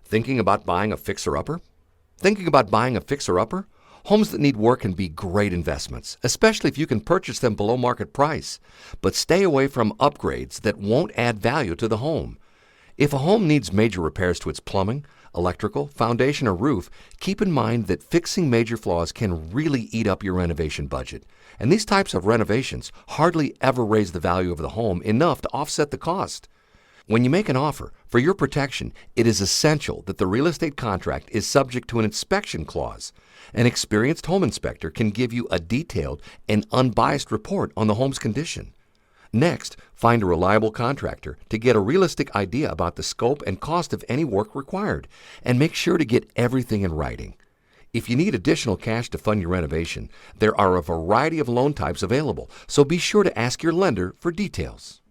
Thinking about buying a fixer-upper? Thinking about buying a fixer-upper? Homes that need work can be great investments, especially if you can purchase them below market price. But stay away from upgrades that won't add value to the home. If a home needs major repairs to its plumbing, electrical, foundation, or roof, keep in mind that fixing major flaws can really eat up your renovation budget. And these types of renovations hardly ever raise the value of the home enough to offset the cost. When you make an offer, for your protection, it is essential that the real estate contract is subject to an inspection clause. An experienced home inspector can give you a detailed and unbiased report on the home's condition. Next, find a reliable contractor to get a realistic idea about the scope and cost of any work required, and make sure to get everything in writing. If you need additional cash to fund your renovation, there are a variety of loan types available, so be sure to ask your lender for details.